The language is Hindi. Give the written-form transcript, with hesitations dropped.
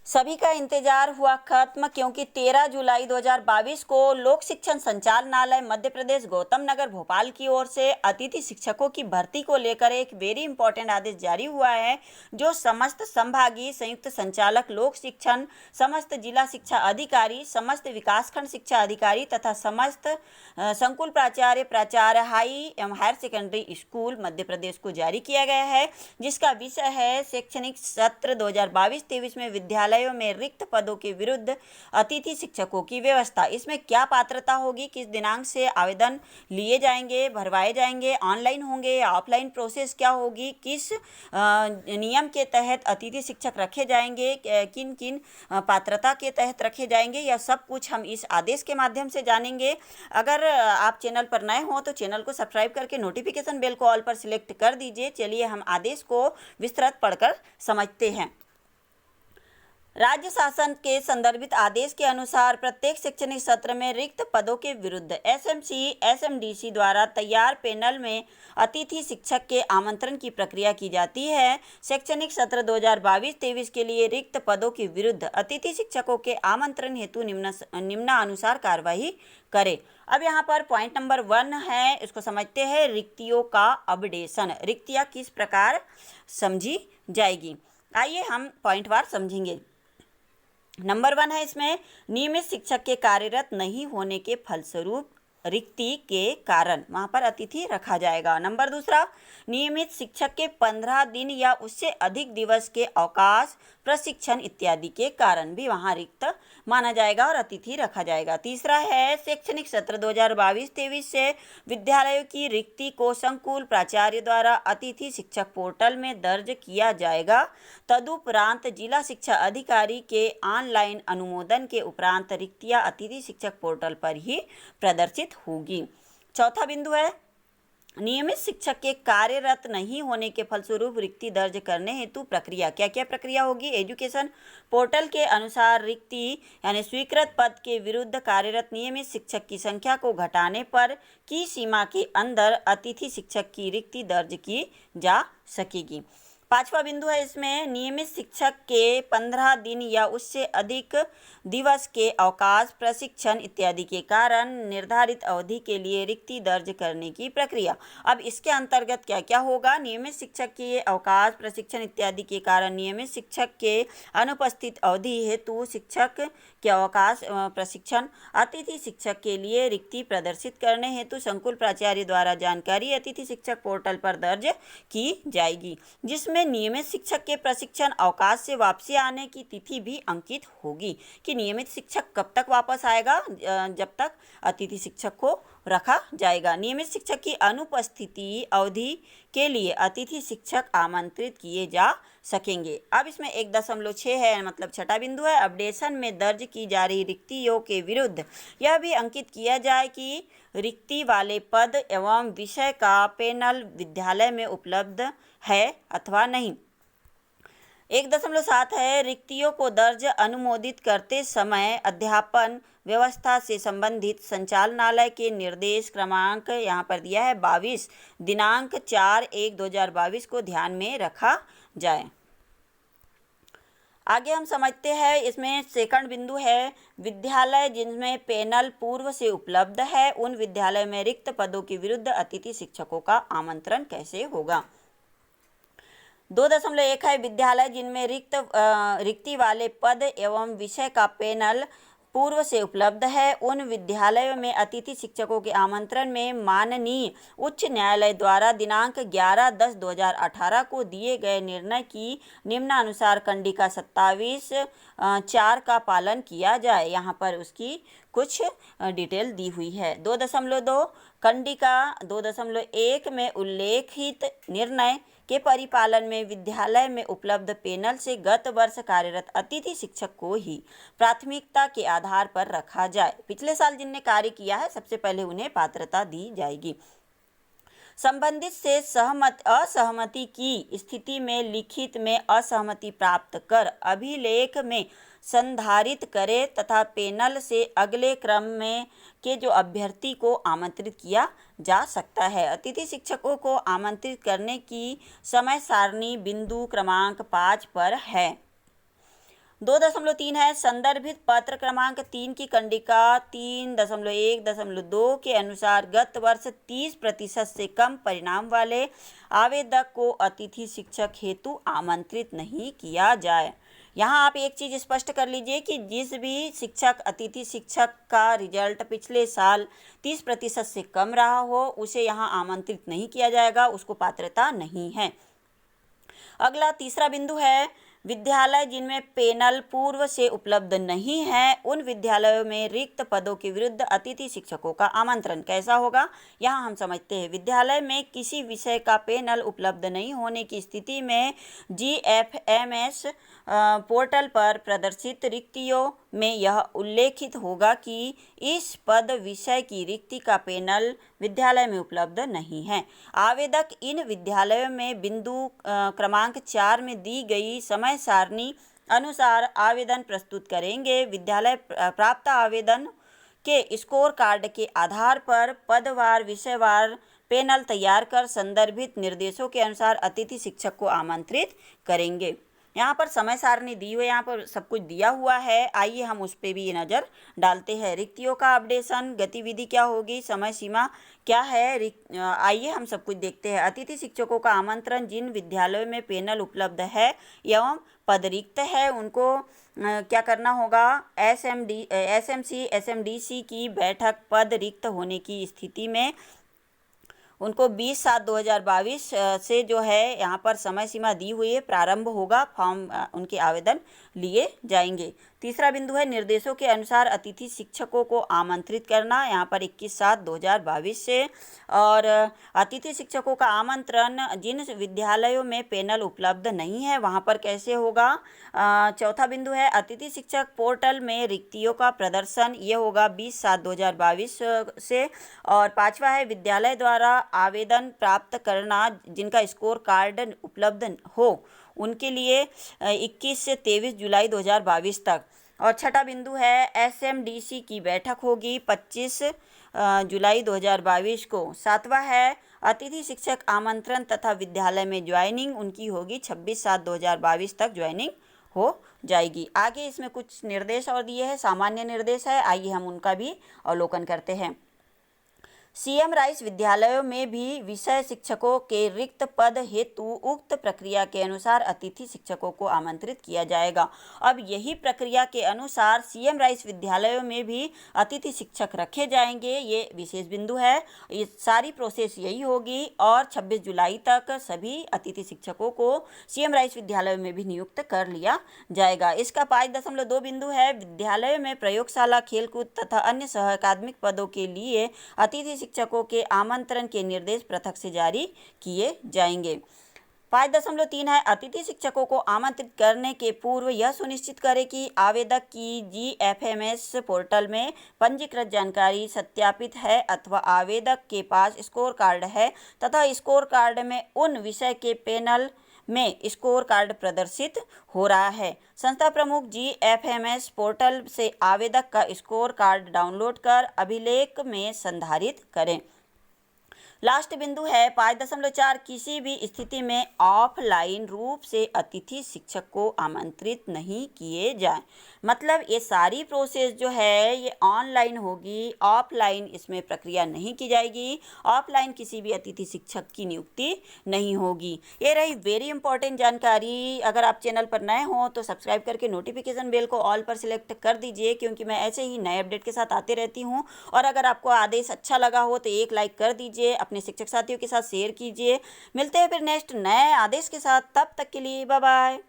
सभी का इंतजार हुआ खत्म, क्योंकि 13 जुलाई 2022 को लोक शिक्षण संचालनालय मध्य प्रदेश गौतम नगर भोपाल की ओर से अतिथि शिक्षकों की भर्ती को लेकर एक वेरी इंपॉर्टेंट आदेश जारी हुआ है, जो समस्त संभागीय संयुक्त संचालक लोक शिक्षण, समस्त जिला शिक्षा अधिकारी, समस्त विकासखंड शिक्षा अधिकारी तथा समस्त संकुल प्राचार्य हाई एवं higher secondary school Madhya Pradesh को जारी किया गया है, जिसका विषय है शैक्षणिक सत्र 2022-23 में विद्यालयों में रिक्त पदों के विरुद्ध अतिथि शिक्षकों की व्यवस्था। इसमें क्या पात्रता होगी, किस दिनांक से आवेदन लिए जाएंगे, भरवाए जाएंगे, ऑनलाइन होंगे या ऑफलाइन प्रोसेस क्या होगी, किस नियम के तहत अतिथि शिक्षक रखे जाएंगे, किन किन पात्रता के तहत रखे जाएंगे, यह सब कुछ हम इस आदेश के माध्यम से जानेंगे। अगर आप चैनल पर नए हो तो चैनल को सब्सक्राइब करके नोटिफिकेशन बेल को ऑल पर सिलेक्ट कर दीजिए। चलिए हम आदेश को विस्तृत पढ़कर समझते हैं। राज्य शासन के संदर्भित आदेश के अनुसार प्रत्येक शैक्षणिक सत्र में रिक्त पदों के विरुद्ध एसएमसी एसएमडीसी द्वारा तैयार पैनल में अतिथि शिक्षक के आमंत्रण की प्रक्रिया की जाती है। शैक्षणिक सत्र 2022-23 के लिए रिक्त पदों के विरुद्ध अतिथि शिक्षकों के आमंत्रण हेतु निम्नानुसार कार्यवाही करें। अब यहाँ पर पॉइंट नंबर 1 है, इसको समझते हैं। रिक्तियों का अपडेशन, रिक्तियाँ किस प्रकार समझी जाएगी, आइए हम पॉइंट वार समझेंगे। नंबर 1 है इसमें, नियमित शिक्षक के कार्यरत नहीं होने के फलस्वरूप रिक्ति के कारण वहाँ पर अतिथि रखा जाएगा। नंबर 2, नियमित शिक्षक के 15 दिन या उससे अधिक दिवस के अवकाश, प्रशिक्षण इत्यादि के कारण भी वहाँ रिक्त माना जाएगा और अतिथि रखा जाएगा। तीसरा है, शैक्षणिक सत्र 2022-23 से विद्यालयों की रिक्ति को संकुल प्राचार्य द्वारा अतिथि शिक्षक पोर्टल में दर्ज किया जाएगा। तदुपरांत जिला शिक्षा अधिकारी के ऑनलाइन अनुमोदन के उपरांत रिक्तियाँ अतिथि शिक्षक पोर्टल पर ही प्रदर्शित होगी। चौथा बिंदु है, नियमित शिक्षक के कार्यरत नहीं होने के फलस्वरूप रिक्ति दर्ज करने हेतु प्रक्रिया। क्या क्या प्रक्रिया होगी? एजुकेशन पोर्टल के अनुसार रिक्ति यानी स्वीकृत पद के विरुद्ध कार्यरत नियमित शिक्षक की संख्या को घटाने पर की सीमा के अंदर अतिथि शिक्षक की रिक्ति दर्ज की जा सकेगी। पांचवा बिंदु है इसमें, नियमित शिक्षक के 15 दिन या उससे अधिक दिवस के अवकाश, प्रशिक्षण इत्यादि के कारण निर्धारित अवधि के लिए रिक्ति दर्ज करने की प्रक्रिया। अब इसके अंतर्गत क्या क्या होगा? नियमित शिक्षक के अवकाश, प्रशिक्षण इत्यादि के कारण नियमित शिक्षक के अनुपस्थित अवधि हेतु शिक्षक के अवकाश, प्रशिक्षण, अतिथि शिक्षक के लिए रिक्ति प्रदर्शित करने हेतु संकुल प्राचार्य द्वारा जानकारी अतिथि शिक्षक पोर्टल पर दर्ज की जाएगी, जिसमें नियमित शिक्षक के प्रशिक्षण अवकाश से वापसी आने की तिथि भी अंकित होगी कि नियमित शिक्षक कब तक वापस आएगा, जब तक अतिथि शिक्षक को रखा जाएगा। नियमित शिक्षक की अनुपस्थिति अवधि के लिए अतिथि शिक्षक आमंत्रित किए जा सकेंगे। अब इसमें 1.6 है, मतलब छठा बिंदु है, अपडेशन में दर्ज की जा रही रिक्तियों के विरुद्ध यह भी अंकित किया जाए कि रिक्ति वाले पद एवं विषय का पैनल विद्यालय में उपलब्ध है अथवा नहीं। 1.7 है, रिक्तियों को दर्ज अनुमोदित करते समय अध्यापन व्यवस्था से संबंधित संचालनालय के निर्देश क्रमांक यहाँ पर दिया है 22 दिनांक 4/1/2022 को ध्यान में रखा जाए। आगे हम समझते हैं, इसमें सेकंड बिंदु है, विद्यालय जिनमें पैनल पूर्व से उपलब्ध है उन विद्यालय में रिक्त पदों के विरुद्ध अतिथि शिक्षकों का आमंत्रण कैसे होगा। 2.1 है, विद्यालय जिनमें रिक्ति वाले पद एवं विषय का पैनल पूर्व से उपलब्ध है उन विद्यालयों में अतिथि शिक्षकों के आमंत्रण में माननीय उच्च न्यायालय द्वारा दिनांक 11/10/2018 को दिए गए निर्णय की निम्नानुसार कंडिका 27(4) का पालन किया जाए। यहाँ पर उसकी कुछ डिटेल दी हुई है। 2.2 कंडिका 2.1 में उल्लेखित निर्णय के परिपालन में विद्यालय में उपलब्ध पैनल से गत वर्ष कार्यरत अतिथि शिक्षक को ही प्राथमिकता के आधार पर रखा जाए। पिछले साल जिनने कार्य किया है सबसे पहले उन्हें पात्रता दी जाएगी। संबंधित से असहमति की स्थिति में लिखित में असहमति प्राप्त कर अभिलेख में संधारित करे तथा पैनल से अगले क्रम में के जो अभ्यर्थी को आमंत्रित किया जा सकता है। अतिथि शिक्षकों को आमंत्रित करने की समय सारणी बिंदु क्रमांक 5 पर है। 2.3 है संदर्भित पत्र क्रमांक 3 की कंडिका 3.1.2 के अनुसार गत वर्ष 30% से कम परिणाम वाले आवेदक को अतिथि शिक्षक हेतु आमंत्रित नहीं किया जाए। यहाँ आप एक चीज़ स्पष्ट कर लीजिए कि जिस भी शिक्षक अतिथि शिक्षक का रिजल्ट पिछले साल 30% से कम रहा हो उसे यहाँ आमंत्रित नहीं किया जाएगा, उसको पात्रता नहीं है। अगला तीसरा बिंदु है विद्यालय जिनमें पैनल पूर्व से उपलब्ध नहीं है उन विद्यालयों में रिक्त पदों के विरुद्ध अतिथि शिक्षकों का आमंत्रण कैसा होगा। यहाँ हम समझते हैं विद्यालय में किसी विषय का पैनल उपलब्ध नहीं होने की स्थिति में GFMS पोर्टल पर प्रदर्शित रिक्तियों में यह उल्लेखित होगा कि इस पद विषय की रिक्ति का पैनल विद्यालय में उपलब्ध नहीं है। आवेदक इन विद्यालयों में बिंदु क्रमांक 4 में दी गई समय सारणी अनुसार आवेदन प्रस्तुत करेंगे। विद्यालय प्राप्त आवेदन के स्कोर कार्ड के आधार पर पदवार विषयवार पैनल तैयार कर संदर्भित निर्देशों के अनुसार अतिथि शिक्षक को आमंत्रित करेंगे। यहाँ पर समय सारणी दी हुई, यहाँ पर सब कुछ दिया हुआ है। आइए हम उस पर भी ये नज़र डालते हैं। रिक्तियों का अपडेशन, गतिविधि क्या होगी, समय सीमा क्या है, आइए हम सब कुछ देखते हैं। अतिथि शिक्षकों का आमंत्रण जिन विद्यालयों में पैनल उपलब्ध है एवं पद रिक्त है उनको क्या करना होगा। SMC SMDC की बैठक पद रिक्त होने की स्थिति में उनको 20/7/2022 से जो है यहाँ पर समय सीमा दी हुई है, प्रारंभ होगा, फॉर्म उनके आवेदन लिए जाएंगे। तीसरा बिंदु है निर्देशों के अनुसार अतिथि शिक्षकों को आमंत्रित करना, यहाँ पर 21/7/2022 से। और अतिथि शिक्षकों का आमंत्रण जिन विद्यालयों में पैनल उपलब्ध नहीं है वहाँ पर कैसे होगा। चौथा बिंदु है अतिथि शिक्षक पोर्टल में रिक्तियों का प्रदर्शन, ये होगा 20/7/2022 से। और पांचवा है विद्यालय द्वारा आवेदन प्राप्त करना जिनका स्कोर कार्ड उपलब्ध हो उनके लिए 21 से 23 जुलाई 2022 तक। और छठा बिंदु है SMDC की बैठक होगी 25 जुलाई 2022 को। सातवां है अतिथि शिक्षक आमंत्रण तथा विद्यालय में ज्वाइनिंग उनकी होगी 26/7/2022 तक ज्वाइनिंग हो जाएगी। आगे इसमें कुछ निर्देश और दिए हैं, सामान्य निर्देश है, आइए हम उनका भी अवलोकन करते हैं। CM राइस विद्यालयों में भी विषय शिक्षकों के रिक्त पद हेतु उक्त प्रक्रिया के अनुसार अतिथि शिक्षकों को आमंत्रित किया जाएगा। अब यही प्रक्रिया के अनुसार CM राइस विद्यालयों में भी अतिथि शिक्षक रखे जाएंगे, ये विशेष बिंदु है। ये सारी प्रोसेस यही होगी और 26 जुलाई तक सभी अतिथि शिक्षकों को CM राइस विद्यालयों में भी नियुक्त कर लिया जाएगा। इसका 5.2 बिंदु है विद्यालयों में प्रयोगशाला, खेलकूद तथा अन्य सह अकादमिक पदों के लिए अतिथि शिक्षकों के आमंत्रण के निर्देश पृथक से जारी किए जाएंगे। 5.3 है अतिथि शिक्षकों को आमंत्रित करने के पूर्व यह सुनिश्चित करें कि आवेदक की GFMS पोर्टल में पंजीकृत जानकारी सत्यापित है अथवा आवेदक के पास स्कोर कार्ड है तथा स्कोर कार्ड में उन विषय के पैनल में स्कोर कार्ड प्रदर्शित हो रहा है। संस्था प्रमुख GFMS पोर्टल से आवेदक का स्कोर कार्ड डाउनलोड कर अभिलेख में संधारित करें। लास्ट बिंदु है 5.4 किसी भी स्थिति में ऑफलाइन रूप से अतिथि शिक्षक को आमंत्रित नहीं किए जाए। मतलब ये सारी प्रोसेस जो है ये ऑनलाइन होगी, ऑफलाइन इसमें प्रक्रिया नहीं की जाएगी, ऑफलाइन किसी भी अतिथि शिक्षक की नियुक्ति नहीं होगी। ये रही वेरी इंपॉर्टेंट जानकारी। अगर आप चैनल पर नए हों तो सब्सक्राइब करके नोटिफिकेशन बेल को ऑल पर सिलेक्ट कर दीजिए, क्योंकि मैं ऐसे ही नए अपडेट के साथ आते रहती हूँ। और अगर आपको आदेश अच्छा लगा हो तो एक लाइक कर दीजिए, अपने शिक्षक साथियों के साथ शेयर कीजिए। मिलते हैं फिर नेक्स्ट नए आदेश के साथ, तब तक के लिए बाय बाय।